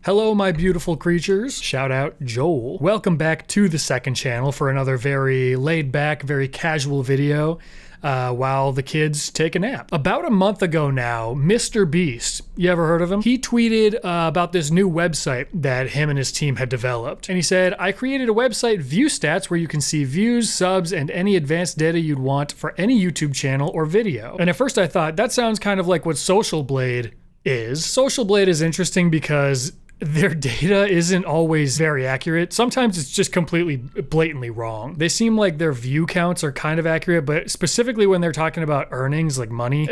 Hello, my beautiful creatures. Shout out Joel. Welcome back to the second channel for another very laid back, very casual video while the kids take a nap. About a month ago now, MrBeast, you ever heard of him? He tweeted about this new website that him and his team had developed. And he said, I created a website, ViewStats, where you can see views, subs, and any advanced data you'd want for any YouTube channel or video. And at first I thought, that sounds kind of like what Social Blade is. Social Blade is interesting because their data isn't always very accurate. Sometimes it's just completely blatantly wrong. They seem like their view counts are kind of accurate, but specifically when they're talking about earnings, like money,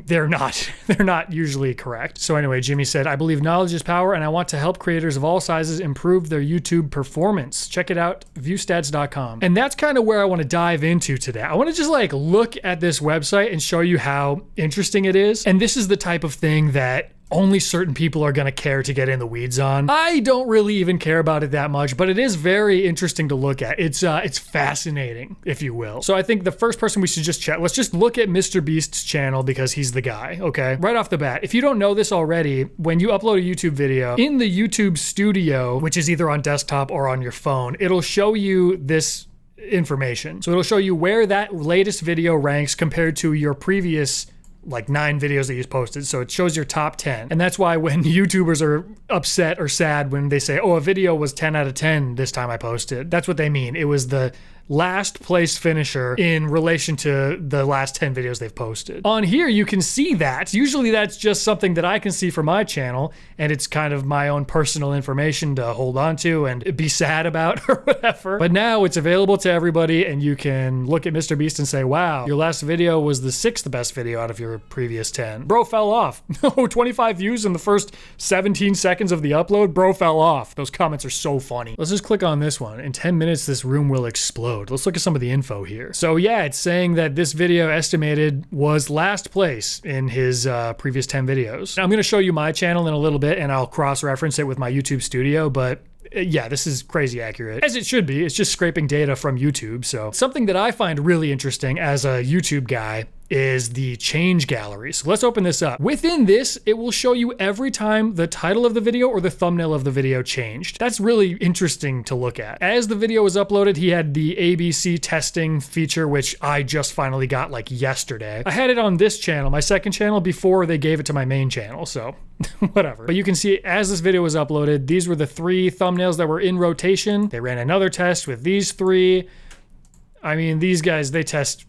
they're not usually correct. So anyway, Jimmy said, I believe knowledge is power and I want to help creators of all sizes improve their YouTube performance. Check it out, viewstats.com. And that's kind of where I want to dive into today. I want to just like look at this website and show you how interesting it is. And this is the type of thing that only certain people are gonna care to get in the weeds on. I don't really even care about it that much, but it is very interesting to look at. It's fascinating, if you will. So I think the first person we should just check, let's just look at MrBeast's channel because he's the guy, okay? Right off the bat, if you don't know this already, when you upload a YouTube video, in the YouTube studio, which is either on desktop or on your phone, it'll show you this information. So it'll show you where that latest video ranks compared to your previous like 9 videos that you posted. So it shows your top 10. And that's why when YouTubers are upset or sad when they say, oh, a video was 10 out of 10 this time I posted, that's what they mean. It was the last place finisher in relation to the last 10 videos they've posted. On here, you can see that. Usually that's just something that I can see for my channel, and it's kind of my own personal information to hold on to and be sad about or whatever. But now it's available to everybody, and you can look at MrBeast and say, wow, your last video was the 6th best video out of your previous 10. Bro fell off. 25 views in the first 17 seconds of the upload. Bro fell off. Those comments are so funny. Let's just click on this one. In 10 minutes, this room will explode. Let's look at some of the info here. So yeah, it's saying that this video estimated was last place in his previous 10 videos. Now, I'm gonna show you my channel in a little bit and I'll cross-reference it with my YouTube studio, but yeah, this is crazy accurate, as it should be. It's just scraping data from YouTube. So something that I find really interesting as a YouTube guy is the change gallery. So let's open this up. Within this, it will show you every time the title of the video or the thumbnail of the video changed. That's really interesting to look at. As the video was uploaded, he had the ABC testing feature, which I just finally got like yesterday. I had it on this channel, my second channel, before they gave it to my main channel, so whatever. But you can see as this video was uploaded, these were the 3 thumbnails that were in rotation. They ran another test with these 3. I mean, these guys, they test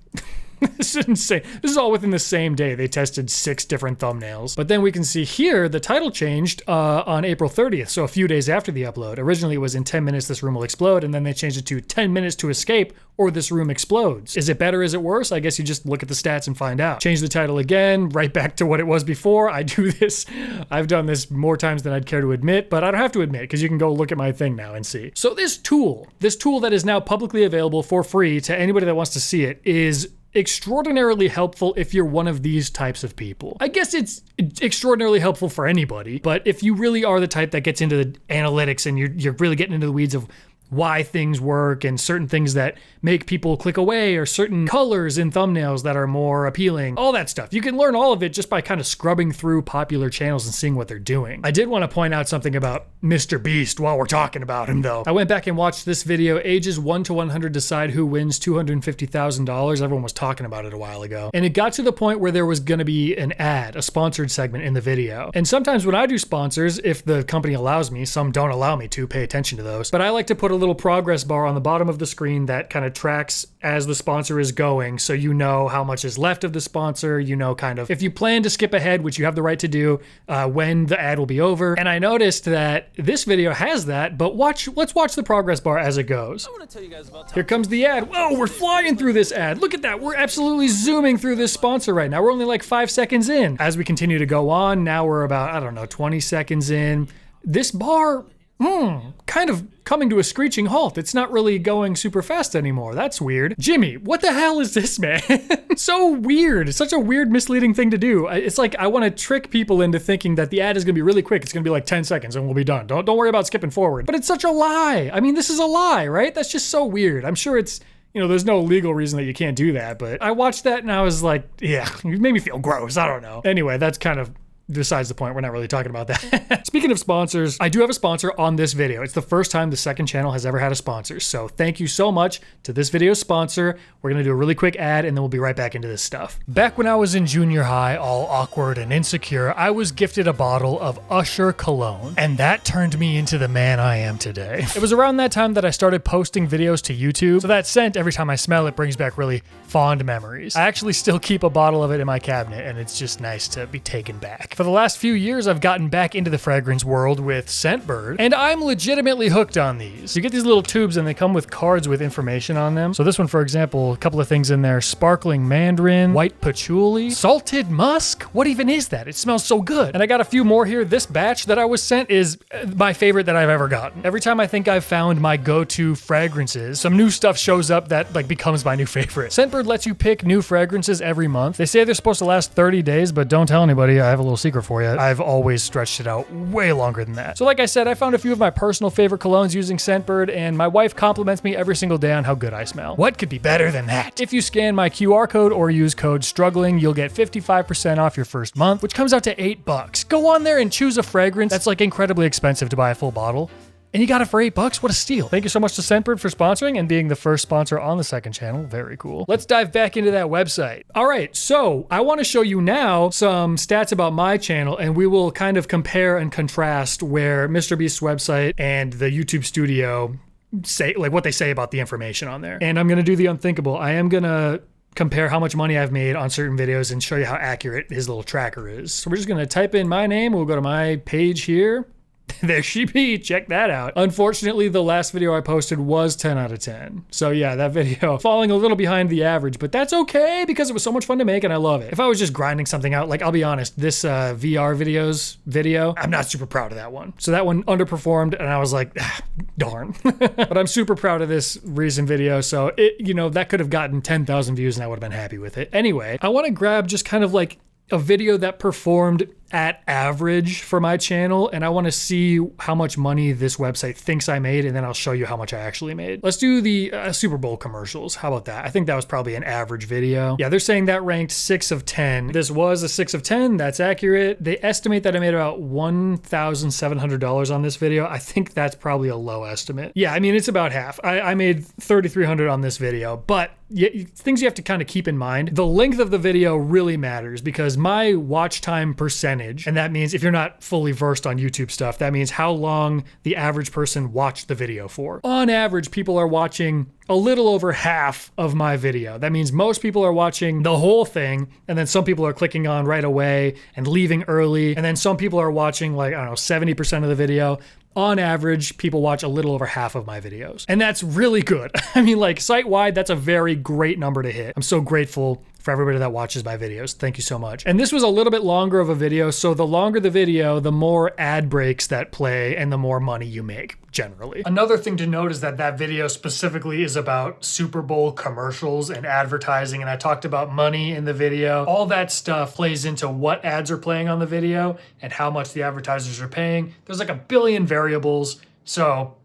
this is insane. This is all within the same day. They tested 6 different thumbnails. But then we can see here, the title changed on April 30th, so a few days after the upload. Originally it was in 10 minutes this room will explode, and then they changed it to 10 minutes to escape or this room explodes. Is it better, is it worse? I guess you just look at the stats and find out. Change the title again, right back to what it was before. I do this, I've done this more times than I'd care to admit, but I don't have to admit because you can go look at my thing now and see. So this tool that is now publicly available for free to anybody that wants to see it is extraordinarily helpful if you're one of these types of people. I guess it's extraordinarily helpful for anybody, but if you really are the type that gets into the analytics and you're really getting into the weeds of why things work and certain things that make people click away or certain colors in thumbnails that are more appealing, all that stuff. You can learn all of it just by kind of scrubbing through popular channels and seeing what they're doing. I did want to point out something about MrBeast while we're talking about him though. I went back and watched this video, ages 1 to 100 decide who wins $250,000. Everyone was talking about it a while ago. And it got to the point where there was gonna be an ad, a sponsored segment in the video. And sometimes when I do sponsors, if the company allows me, some don't allow me to pay attention to those, but I like to put a little progress bar on the bottom of the screen that kind of tracks as the sponsor is going, so you know how much is left of the sponsor, you know kind of if you plan to skip ahead, which you have the right to do, when the ad will be over. And I noticed that this video has that, but let's watch the progress bar as it goes. I want to tell you guys about here comes the ad. Whoa, we're flying through this ad. Look at that. We're absolutely zooming through this sponsor right now. We're only like 5 seconds in. As we continue to go on, now we're about, I don't know, 20 seconds in. This bar kind of coming to a screeching halt. It's not really going super fast anymore. That's weird. Jimmy, what the hell is this, man? So weird. It's such a weird, misleading thing to do. It's like I want to trick people into thinking that the ad is going to be really quick. It's going to be like 10 seconds and we'll be done. Don't worry about skipping forward. But it's such a lie. I mean, this is a lie, right? That's just so weird. I'm sure it's, you know, there's no legal reason that you can't do that, but I watched that and I was like, yeah, it made me feel gross. I don't know. Anyway, that's kind of besides the point, we're not really talking about that. Speaking of sponsors, I do have a sponsor on this video. It's the first time the second channel has ever had a sponsor. So thank you so much to this video's sponsor. We're gonna do a really quick ad and then we'll be right back into this stuff. Back when I was in junior high, all awkward and insecure, I was gifted a bottle of Usher cologne, and that turned me into the man I am today. It was around that time that I started posting videos to YouTube, so that scent, every time I smell it, brings back really fond memories. I actually still keep a bottle of it in my cabinet, and it's just nice to be taken back. For the last few years, I've gotten back into the fragrance world with Scentbird, and I'm legitimately hooked on these. You get these little tubes and they come with cards with information on them. So this one, for example, a couple of things in there: sparkling mandarin, white patchouli, salted musk. What even is that? It smells so good. And I got a few more here. This batch that I was sent is my favorite that I've ever gotten. Every time I think I've found my go-to fragrances, some new stuff shows up that like becomes my new favorite. Scentbird lets you pick new fragrances every month. They say they're supposed to last 30 days, but don't tell anybody. I have a little secret for you. I've always stretched it out way longer than that. So like I said, I found a few of my personal favorite colognes using Scentbird, and my wife compliments me every single day on how good I smell. What could be better than that? If you scan my QR code or use code STRUGGLING, you'll get 55% off your first month, which comes out to $8. Go on there and choose a fragrance that's like incredibly expensive to buy a full bottle, and you got it for $8. What a steal. Thank you so much to Scentbird for sponsoring and being the first sponsor on the second channel. Very cool. Let's dive back into that website. All right, so I want to show you now some stats about my channel, and we will kind of compare and contrast where MrBeast's website and the YouTube studio say, like what they say about the information on there. And I'm going to do the unthinkable. I am going to compare how much money I've made on certain videos and show you how accurate his little tracker is. So we're just going to type in my name. We'll go to my page here. There she be, check that out. Unfortunately, the last video I posted was 10 out of 10. So yeah, that video falling a little behind the average, but that's okay because it was so much fun to make and I love it. If I was just grinding something out, like I'll be honest, this VR video, I'm not super proud of that one. So that one underperformed and I was like, darn. But I'm super proud of this recent video. So it, you know, that could have gotten 10,000 views and I would have been happy with it. Anyway, I want to grab just kind of like a video that performed at average for my channel, and I want to see how much money this website thinks I made, and then I'll show you how much I actually made. Let's do the Super Bowl commercials. How about that? I think that was probably an average video. Yeah, they're saying that ranked 6 of 10. This was a 6 of 10. That's accurate. They estimate that I made about $1,700 on this video. I think that's probably a low estimate. Yeah, I mean, it's about half. I made $3,300 on this video, but things you have to kind of keep in mind. The length of the video really matters because my watch time percentage, and that means if you're not fully versed on YouTube stuff, that means how long the average person watched the video for. On average, people are watching a little over half of my video. That means most people are watching the whole thing, and then some people are clicking on right away and leaving early, and then some people are watching like, I don't know, 70% of the video. On average, people watch a little over half of my videos. And that's really good. I mean, like site-wide, that's a very great number to hit. I'm so grateful for everybody that watches my videos. Thank you so much. And this was a little bit longer of a video, so the longer the video, the more ad breaks that play and the more money you make, generally. Another thing to note is that that video specifically is about Super Bowl commercials and advertising, and I talked about money in the video. All that stuff plays into what ads are playing on the video and how much the advertisers are paying. There's like a billion variables, so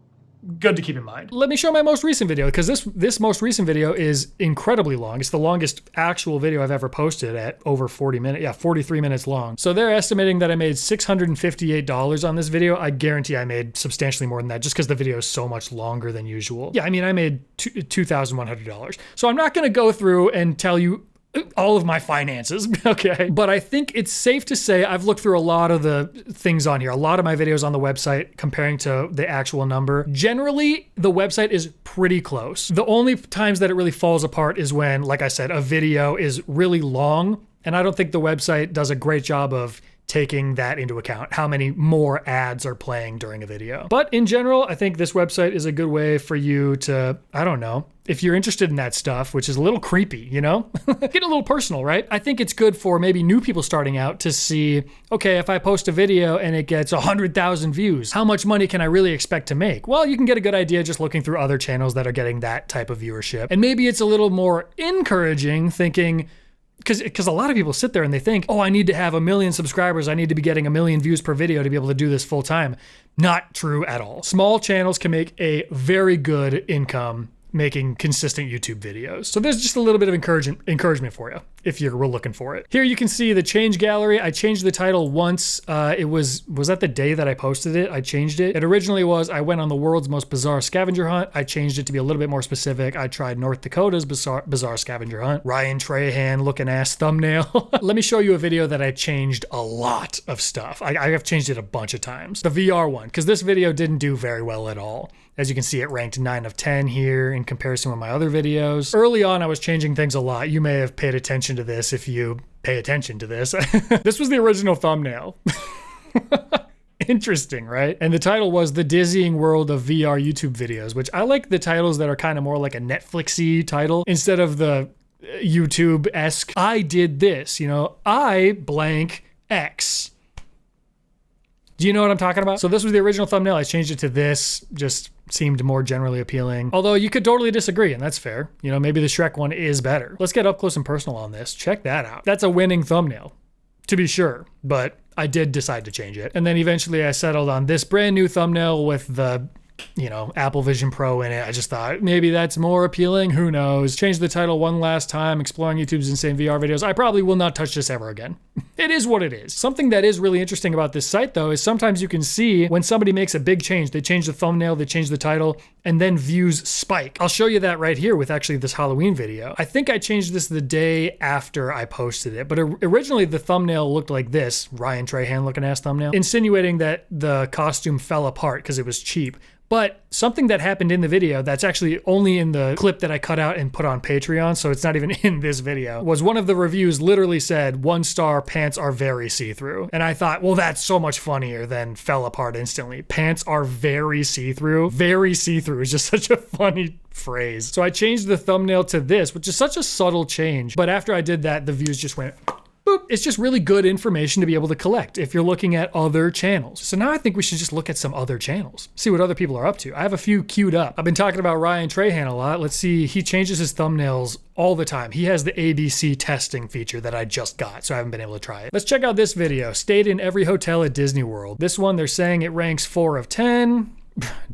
good to keep in mind. Let me show my most recent video because this most recent video is incredibly long. It's the longest actual video I've ever posted at over 40 minutes. Yeah, 43 minutes long. So they're estimating that I made $658 on this video. I guarantee I made substantially more than that just because the video is so much longer than usual. Yeah, I mean, I made $2,100. So I'm not going to go through and tell you all of my finances, okay? But I think it's safe to say I've looked through a lot of the things on here, a lot of my videos on the website comparing to the actual number. Generally, the website is pretty close. The only times that it really falls apart is when, like I said, a video is really long, and I don't think the website does a great job of taking that into account, how many more ads are playing during a video. But in general, I think this website is a good way for you to, I don't know, if you're interested in that stuff, which is a little creepy, you know? Get a little personal, right? I think it's good for maybe new people starting out to see, okay, if I post a video and it gets 100,000 views, how much money can I really expect to make? Well, you can get a good idea just looking through other channels that are getting that type of viewership. And maybe it's a little more encouraging thinking, because a lot of people sit there and they think, oh, I need to have 1 million subscribers. I need to be getting 1 million views per video to be able to do this full time. Not true at all. Small channels can make a very good income making consistent YouTube videos. So there's just a little bit of encouragement for you. if you were looking for it. Here you can see the change gallery. I changed the title once. It was that the day that I posted it? I changed it. It originally was, I went on the world's most bizarre scavenger hunt. I changed it to be a little bit more specific. I tried North Dakota's bizarre scavenger hunt. Ryan Trahan looking ass thumbnail. Let me show you a video that I changed a lot of stuff. I have changed it a bunch of times. The VR one, because this video didn't do very well at all. As you can see, it ranked 9 of 10 here in comparison with my other videos. Early on, I was changing things a lot. You may have paid attention to this if you pay attention to this. This was the original thumbnail. Interesting, right? And the title was The Dizzying World of VR YouTube Videos, which I like the titles that are kind of more like a Netflix-y title instead of the YouTube-esque, I did this, you know, I blank X. Do you know what I'm talking about? So this was the original thumbnail. I changed it to this, just seemed more generally appealing. Although you could totally disagree, and that's fair. You know, maybe the Shrek one is better. Let's get up close and personal on this. Check that out. That's a winning thumbnail, to be sure, but I did decide to change it. And then eventually I settled on this brand new thumbnail with the, you know, Apple Vision Pro in it. I just thought maybe that's more appealing. Who knows? Changed the title one last time, exploring YouTube's insane VR videos. I probably will not touch this ever again. It is what it is. Something that is really interesting about this site though is sometimes you can see when somebody makes a big change, they change the thumbnail, they change the title, and then views spike. I'll show you that right here with actually this Halloween video. I think I changed this the day after I posted it, but originally the thumbnail looked like this, Ryan Trahan looking ass thumbnail, insinuating that the costume fell apart because it was cheap. But something that happened in the video that's actually only in the clip that I cut out and put on Patreon, so it's not even in this video, was one of the reviews literally said, 1 star, pants are very see-through. And I thought, well, that's so much funnier than fell apart instantly. Pants are very see-through. Very see-through is just such a funny phrase. So I changed the thumbnail to this, which is such a subtle change. But after I did that, the views just went boop. It's just really good information to be able to collect if you're looking at other channels. So now I think we should just look at some other channels, see what other people are up to. I have a few queued up. I've been talking about Ryan Trahan a lot. Let's see, he changes his thumbnails all the time. He has the ABC testing feature that I just got, so I haven't been able to try it. Let's check out this video. Stayed in every hotel at Disney World. This one, they're saying it ranks 4 of 10.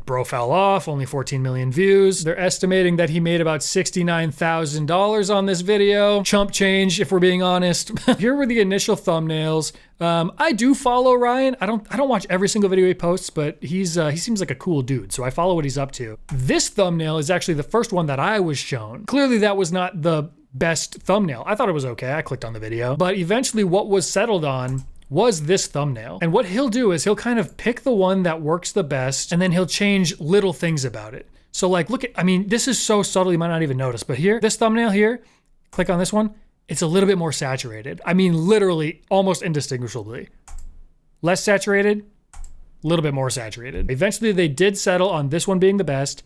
Bro fell off, only 14 million views. They're estimating that he made about $69,000 on this video. Chump change, if we're being honest. Here were the initial thumbnails. I do follow Ryan. I don't watch every single video he posts, but he seems like a cool dude, so I follow what he's up to. This thumbnail is actually the first one that I was shown. Clearly that was not the best thumbnail. I thought it was okay. I clicked on the video, but eventually what was settled on was this thumbnail. And what he'll do is he'll kind of pick the one that works the best, and then he'll change little things about it. So like, look at, I mean, this is so subtle you might not even notice, but here, this thumbnail here, click on this one, it's a little bit more saturated. I mean, literally almost indistinguishably. Less saturated, a little bit more saturated. Eventually they did settle on this one being the best,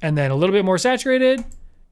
and then a little bit more saturated,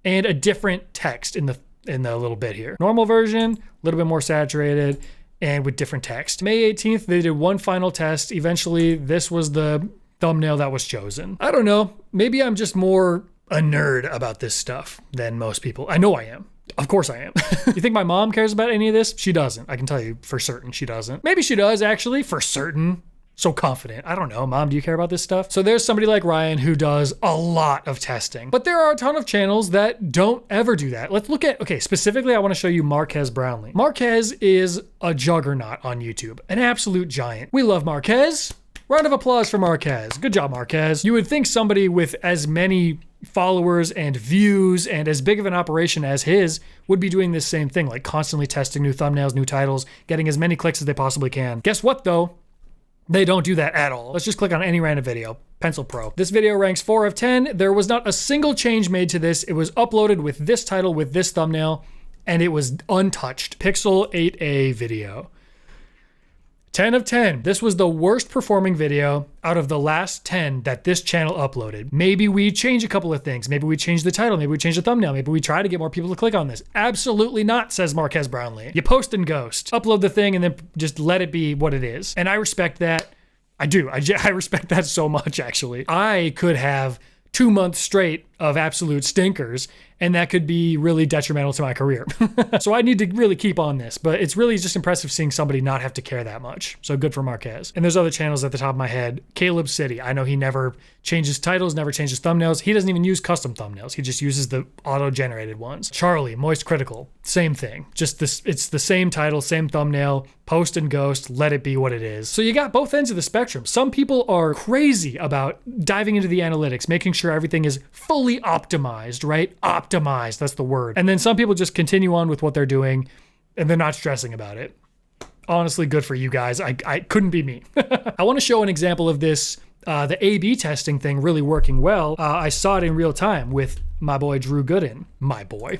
and a different text in the little bit here. Normal version, a little bit more saturated, and with different text. May 18th, they did one final test. Eventually, this was the thumbnail that was chosen. I don't know. Maybe I'm just more a nerd about this stuff than most people. I know I am. Of course I am. You think my mom cares about any of this? She doesn't. I can tell you for certain she doesn't. Maybe she does, actually, for certain. So confident. I don't know. Mom, do you care about this stuff? So there's somebody like Ryan who does a lot of testing, but there are a ton of channels that don't ever do that. Let's look at, okay, specifically, I want to show you Marquez Brownlee. Marquez is a juggernaut on YouTube, an absolute giant. We love Marquez. Round of applause for Marquez. Good job, Marquez. You would think somebody with as many followers and views and as big of an operation as his would be doing this same thing, like constantly testing new thumbnails, new titles, getting as many clicks as they possibly can. Guess what though? They don't do that at all. Let's just click on any random video. Pencil Pro. This video ranks 4 of 10. There was not a single change made to this. It was uploaded with this title, with this thumbnail, and it was untouched. Pixel 8a video. 10 of 10. This was the worst performing video out of the last 10 that this channel uploaded. Maybe we change a couple of things. Maybe we change the title. Maybe we change the thumbnail. Maybe we try to get more people to click on this. Absolutely not, says Marquez Brownlee. You post and ghost. Upload the thing and then just let it be what it is. And I respect that. I do. I respect that so much, actually. I could have 2 months straight of absolute stinkers, and that could be really detrimental to my career. So I need to really keep on this, but it's really just impressive seeing somebody not have to care that much. So good for Marquez. And there's other channels at the top of my head. Caleb City. I know he never changes titles, never changes thumbnails. He doesn't even use custom thumbnails. He just uses the auto-generated ones. Charlie, Moist Critical. Same thing. Just this, it's the same title, same thumbnail, post and ghost, let it be what it is. So you got both ends of the spectrum. Some people are crazy about diving into the analytics, making sure everything is fully optimized, right? Optimized, that's the word. And then some people just continue on with what they're doing and they're not stressing about it. Honestly, good for you guys. I couldn't be me. I want to show an example of this, the A/B testing thing really working well. I saw it in real time with my boy Drew Gooden. My boy.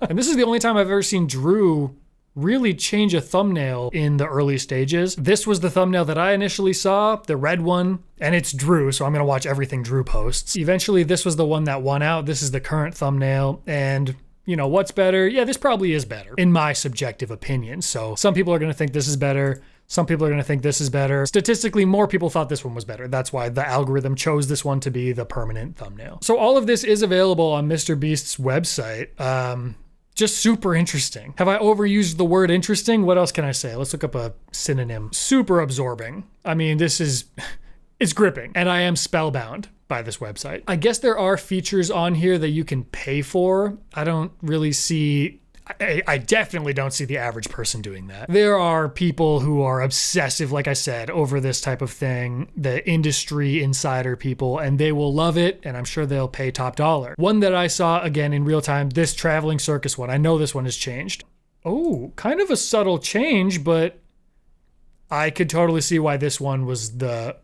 And this is the only time I've ever seen Drew really change a thumbnail in the early stages. This was the thumbnail that I initially saw, the red one, and it's Drew, so I'm gonna watch everything Drew posts. Eventually, this was the one that won out. This is the current thumbnail, and you know, what's better? Yeah, this probably is better, in my subjective opinion. So some people are gonna think this is better. Some people are gonna think this is better. Statistically, more people thought this one was better. That's why the algorithm chose this one to be the permanent thumbnail. So all of this is available on MrBeast's website. Just super interesting. Have I overused the word interesting? What else can I say? Let's look up a synonym. Super absorbing. I mean, this is, it's gripping, and I am spellbound by this website. I guess there are features on here that you can pay for. I don't really see, I definitely don't see the average person doing that. There are people who are obsessive, like I said, over this type of thing, the industry insider people, and they will love it, and I'm sure they'll pay top dollar. One that I saw, again, in real time, this traveling circus one, I know this one has changed. Oh, kind of a subtle change, but I could totally see why this one was the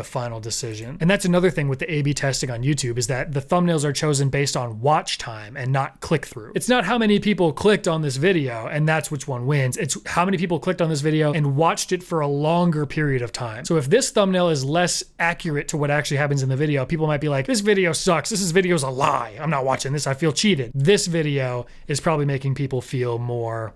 final decision. And that's another thing with the A/B testing on YouTube, is that the thumbnails are chosen based on watch time and not click through. It's not how many people clicked on this video and that's which one wins. It's how many people clicked on this video and watched it for a longer period of time. So if this thumbnail is less accurate to what actually happens in the video, people might be like, this video sucks. This video's a lie. I'm not watching this. I feel cheated. This video is probably making people feel more,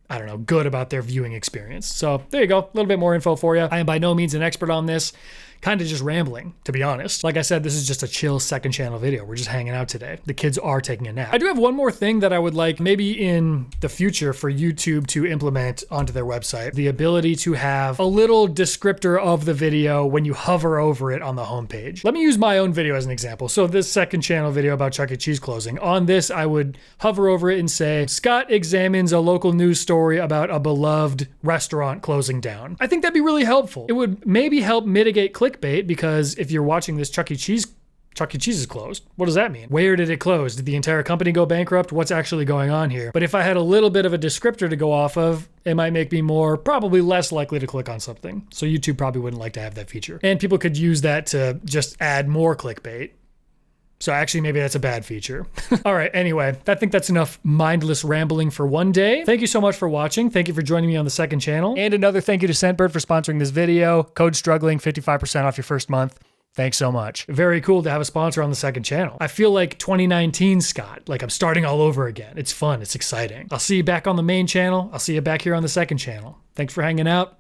I don't know, good about their viewing experience. So there you go. A little bit more info for you. I am by no means an expert on this. Kind of just rambling, to be honest. Like I said, this is just a chill second channel video. We're just hanging out today. The kids are taking a nap. I do have one more thing that I would like maybe in the future for YouTube to implement onto their website. The ability to have a little descriptor of the video when you hover over it on the homepage. Let me use my own video as an example. So this second channel video about Chuck E. Cheese closing. On this, I would hover over it and say, Scott examines a local news story about a beloved restaurant closing down. I think that'd be really helpful. It would maybe help mitigate clickbait, because if you're watching this Chuck E. Cheese is closed. What does that mean? Where did it close? Did the entire company go bankrupt? What's actually going on here? But if I had a little bit of a descriptor to go off of, it might make me probably less likely to click on something. So YouTube probably wouldn't like to have that feature. And people could use that to just add more clickbait. So actually, maybe that's a bad feature. All right, anyway, I think that's enough mindless rambling for one day. Thank you so much for watching. Thank you for joining me on the second channel. And another thank you to Scentbird for sponsoring this video. Code STRUGGLING, 55% off your first month. Thanks so much. Very cool to have a sponsor on the second channel. I feel like 2019 Scott, like I'm starting all over again. It's fun, it's exciting. I'll see you back on the main channel. I'll see you back here on the second channel. Thanks for hanging out.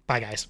Bye, guys.